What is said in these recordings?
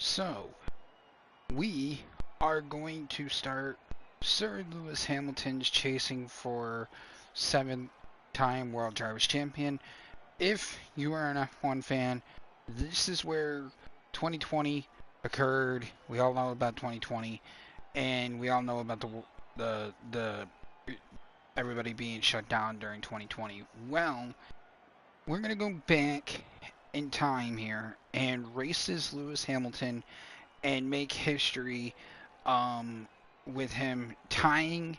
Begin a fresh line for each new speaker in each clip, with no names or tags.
So, we are going to start Sir Lewis Hamilton's chasing for 7th-time World Drivers' Champion. If you are an F1 fan, this is where 2020 occurred. We all know about 2020, and we all know about the everybody being shut down during 2020. Well, we're gonna go back in time here and races Lewis Hamilton and make history with him tying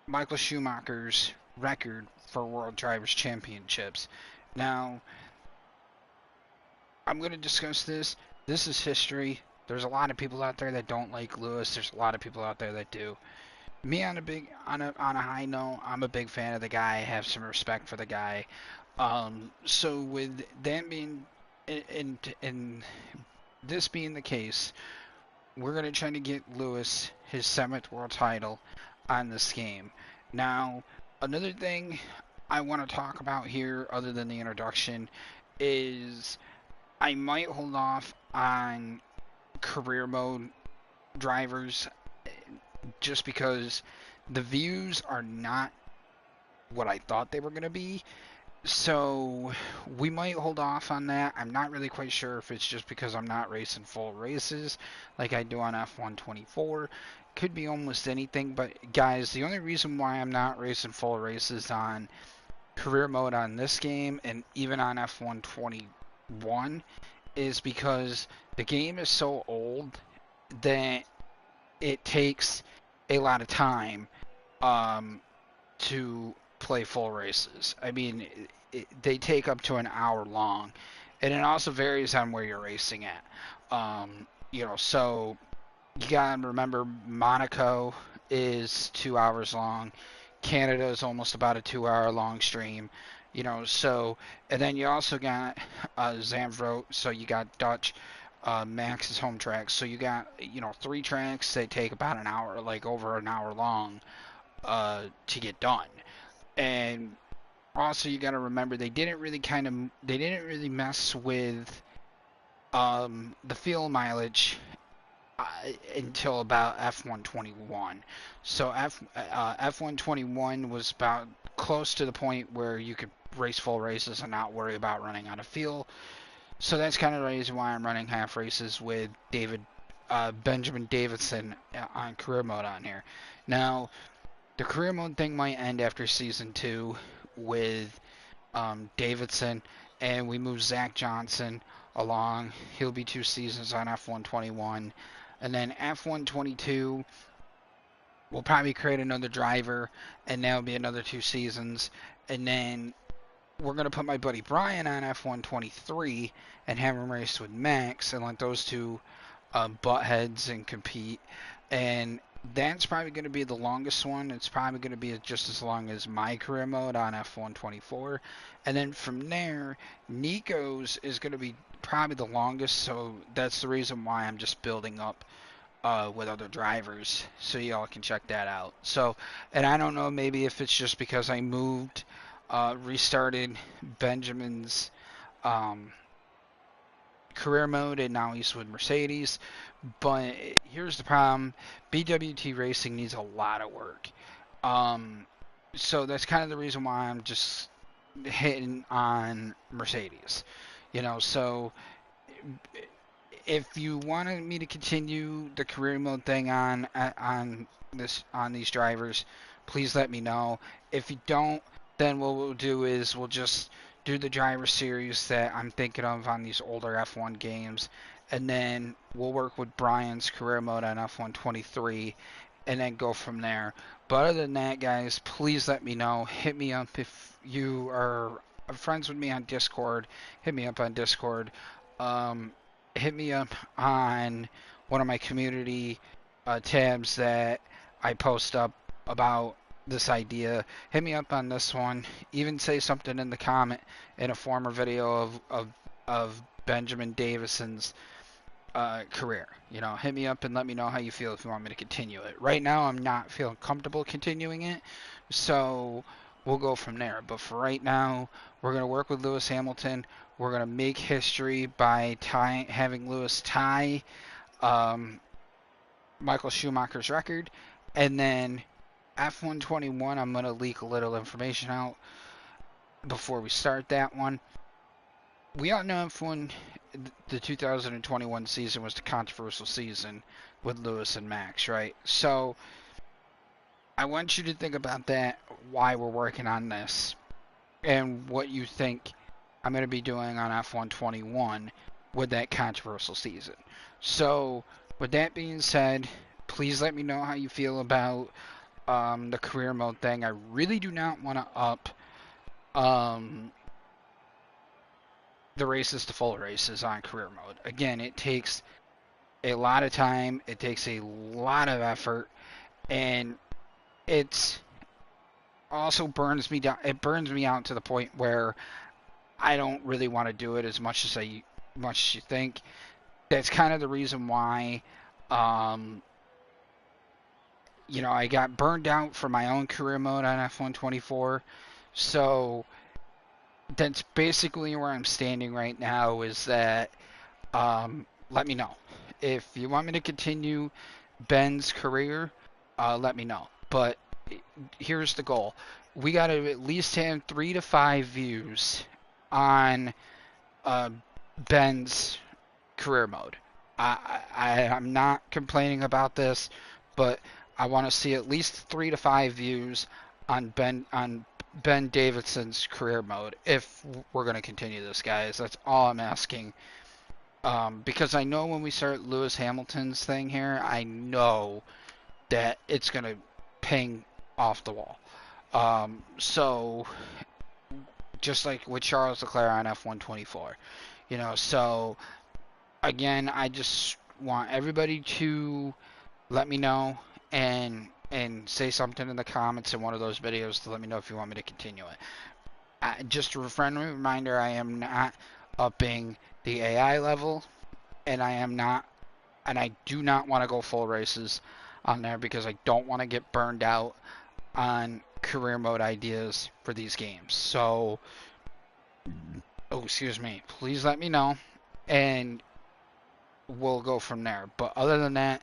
Michael Schumacher's record for World Drivers' Championships. Now, I'm going to discuss this. This is history. There's a lot of people out there that don't like Lewis. There's a lot of people out there that do. Me on a high note, I'm a big fan of the guy. I have some respect for the guy. So with that being in this being the case, we're going to try to get Lewis his 7th world title on this game. Now, another thing I want to talk about here, other than the introduction, is I might hold off on career mode drivers just because the views are not what I thought they were going to be. So we might hold off on that. I'm not really quite sure if it's just because I'm not racing full races like I do on F124. Could be almost anything, but guys, the only reason why I'm not racing full races on career mode on this game and even on F121 is because the game is so old that it takes a lot of time to play full races. I mean, they take up to an hour long, and it also varies on where you're racing at. So you gotta remember Monaco is 2 hours long. Canada is almost about a 2 hour long stream. So, and then you also got Zandvoort, so you got Dutch, Max's home tracks. So you got, 3 tracks. They take about an hour, like over an hour long, to get done. And also you got to remember they didn't really mess with the fuel mileage until about F121. So F121 was about close to the point where you could race full races and not worry about running out of fuel. So that's kind of the reason why I'm running half races with Benjamin Davidson on career mode on here. Now, the career mode thing might end after season 2 with Davidson, and we move Zach Johnson along. He'll be 2 seasons on F121. And then F122, we'll probably create another driver, and that'll be another 2 seasons. And then we're going to put my buddy Brian on F123 and have him race with Max and let those two butt heads and compete. And that's probably going to be the longest one. It's probably going to be just as long as my career mode on F124. And then from there, Nico's is going to be probably the longest, so that's the reason why I'm just building up with other drivers, so y'all can check that out. So, and I don't know, maybe if it's just because I moved, restarted Benjamin's career mode, and now he's with Mercedes. But here's the problem: BWT Racing needs a lot of work. So that's kind of the reason why I'm just hitting on Mercedes. So if you wanted me to continue the career mode thing on these drivers, please let me know. If you don't, then what we'll do is we'll just do the driver series that I'm thinking of on these older F1 games, and then we'll work with Brian's career mode on F123 and then go from there. But other than that, guys, please let me know. Hit me up if you are friends with me on Discord. Hit me up on Discord. Hit me up on one of my community tabs that I post up about this idea. Hit me up on this one. Even say something in the comment in a former video of Benjamin Davison's career. Hit me up and let me know how you feel if you want me to continue it. Right now, I'm not feeling comfortable continuing it, so we'll go from there. But for right now, we're going to work with Lewis Hamilton. We're going to make history by having Lewis tie um, Michael Schumacher's record. And then F121, I'm going to leak a little information out before we start that one. We all know F1, the 2021 season was the controversial season with Lewis and Max, right? So I want you to think about that, why we're working on this, and what you think I'm going to be doing on F121 with that controversial season. So, with that being said, please let me know how you feel about the career mode thing. I really do not want to up the races to full races on career mode. Again, it takes a lot of time, it takes a lot of effort, and it's also burns me down. It burns me out to the point where I don't really want to do it as much as you think. That's kind of the reason why, I got burned out for my own career mode on F124. So that's basically where I'm standing right now. Is that let me know if you want me to continue Ben's career. Let me know. But here's the goal: we got to at least have 3 to 5 views on Ben's career mode. I'm not complaining about this, but I want to see at least 3 to 5 views on Ben Davidson's career mode if we're going to continue this, guys. That's all I'm asking. Because I know when we start Lewis Hamilton's thing here, I know that it's going to ping off the wall. So just like with Charles Leclerc on F124, so again, I just want everybody to let me know and say something in the comments in one of those videos to let me know if you want me to continue it. Just a friendly reminder, I am not upping the AI level, and I do not want to go full races on there because I don't want to get burned out on career mode ideas for these games. So, excuse me, please let me know, and we'll go from there. But other than that,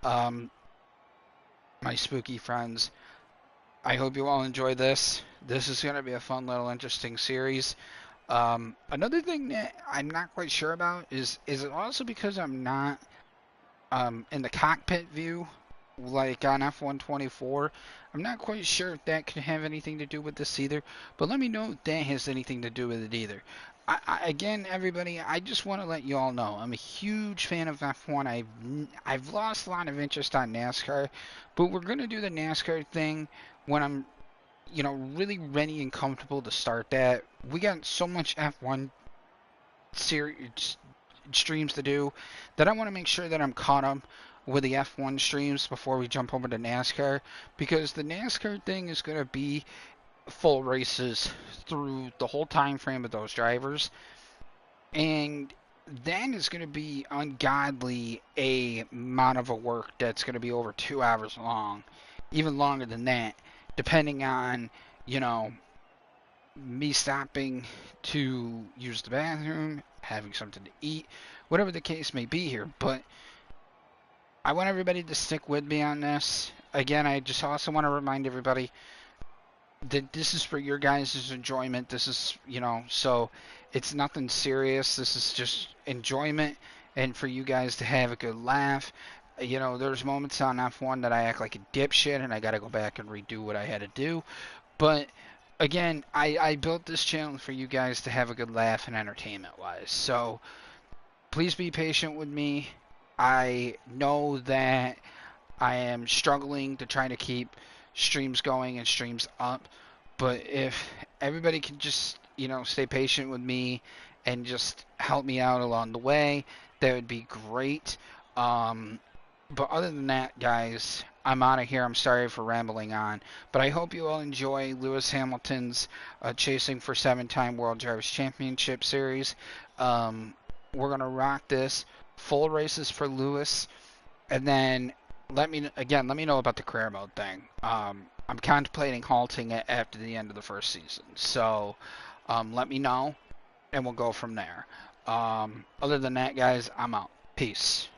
my spooky friends, I hope you all enjoy this. This is going to be a fun little interesting series. Another thing that I'm not quite sure about is it also because I'm not in the cockpit view like on F124. I'm not quite sure if that could have anything to do with this either, but let me know if that has anything to do with it either. Again, everybody, I just want to let you all know I'm a huge fan of F1. I've lost a lot of interest on NASCAR, but we're going to do the NASCAR thing when I'm really ready and comfortable to start that. We got so much F1 series streams to do that I want to make sure that I'm caught up with the F1 streams before we jump over to NASCAR, because the NASCAR thing is going to be full races through the whole time frame of those drivers, and that is going to be ungodly amount of a work that's going to be over 2 hours long, even longer than that, depending on me stopping to use the bathroom, having something to eat, whatever the case may be here. But I want everybody to stick with me on this. Again, I just also want to remind everybody that this is for your guys' enjoyment. This is, so it's nothing serious. This is just enjoyment and for you guys to have a good laugh. There's moments on F1 that I act like a dipshit and I got to go back and redo what I had to do. But again, I built this channel for you guys to have a good laugh and entertainment-wise. So please be patient with me. I know that I am struggling to try to keep streams going and streams up, but if everybody can just stay patient with me and just help me out along the way, that would be great. But other than that, guys, I'm out of here. I'm sorry for rambling on, but I hope you all enjoy Lewis Hamilton's Chasing for 7-Time World Drivers' Championship series. We're gonna rock this. Full races for Lewis, and then let me know about the career mode thing. I'm contemplating halting it after the end of the first season, so let me know, and we'll go from there. Other than that, guys, I'm out. Peace.